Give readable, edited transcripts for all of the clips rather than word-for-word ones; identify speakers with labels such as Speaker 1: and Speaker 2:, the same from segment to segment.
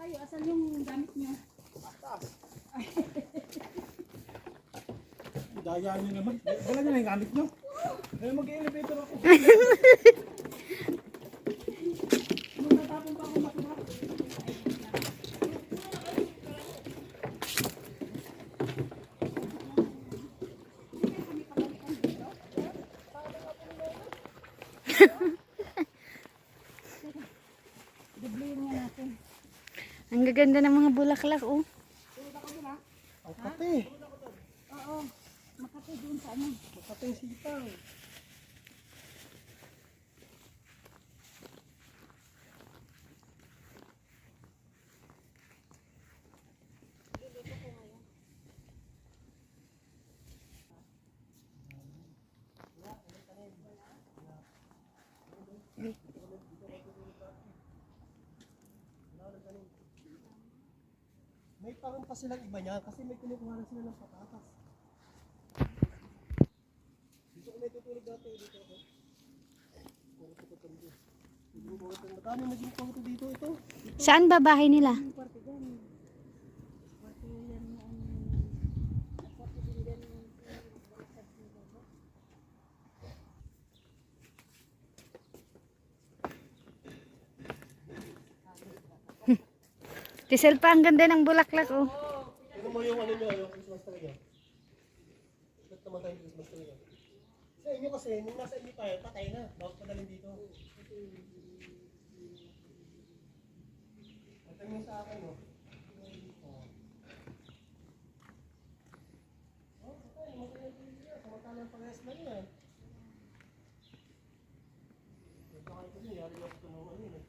Speaker 1: tayo. Asan yung gamit nyo?
Speaker 2: Taas. Daya nyo naman. Wala nyo na yung gamit nyo. Kaya mag-elevator ako.
Speaker 1: Nung natapon pa ako makuha. Dubliin nga natin.
Speaker 3: Ang gaganda ng mga bulaklak, oh.
Speaker 2: Ang kate.
Speaker 1: Oo. Makati doon sa ano.
Speaker 2: Makate yung sitaw. May parang pa silang iba niya kasi may kinukuha na sila ng patatas. Dito ko may tutulog dati dito ako. Puro ko tutulog. Madami naging pang dito ito.
Speaker 3: Saan ba bahay nila?
Speaker 1: Yung parte dyan. Parte yan na ano. Parte din dyan yung baliktad ng baba.
Speaker 3: Tisel pa, ang ganda ng bulaklak, oh.
Speaker 2: Tignan mo yung ano nyo, yung Christmas tree nyo. Ba't naman tayo yung Christmas tree nyo? Sa inyo kasi, nung nasa inyo tayo, patay na. Bakit padalhin dito? Ito yung sa akin, no? Oh, patay. Magkaya din niya. Samantalang parehas na yan. Ito kayo ko niya. Yari ako ng ano yun.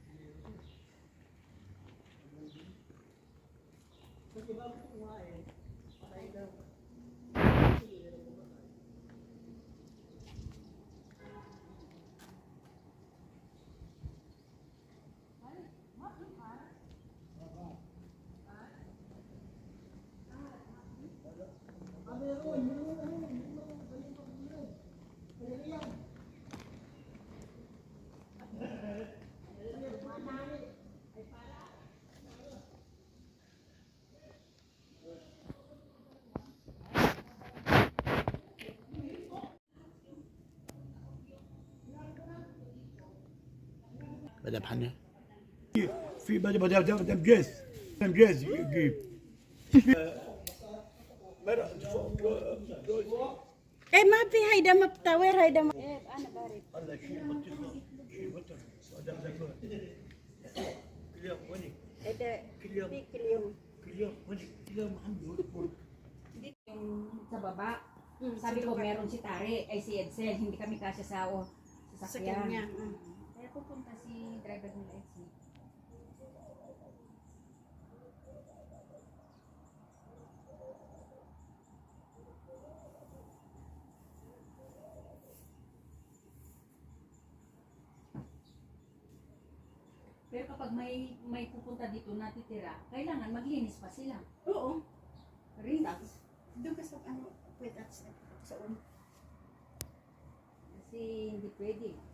Speaker 2: Kasi ba ako kumain? Patay na.
Speaker 4: بدأ بحنة
Speaker 2: في بدأ بجاز بجاز يجيب
Speaker 1: Eh, mapi, hayda maptawer, hayda ma... Eh, ano ba rin?
Speaker 2: الله شيء بطل شيء بطل هذا زكاة كل يوم وني
Speaker 1: Ede,
Speaker 2: كل يوم
Speaker 1: pikil yung...
Speaker 2: كل يوم وني كل يوم محمد
Speaker 5: Yung sa baba, sabi ko meron si Tari, ay si Edsel, hindi kami kasya sa
Speaker 1: Sa
Speaker 5: sasakyan.
Speaker 1: kanya.
Speaker 5: Kaya pupunta si driver nila Edsel. Pero kapag may pupunta dito natitira, kailangan maglinis pa sila.
Speaker 1: Oo.
Speaker 5: Relax.
Speaker 1: Doon ka sa ano, wait, sa
Speaker 5: Kasi hindi pwede.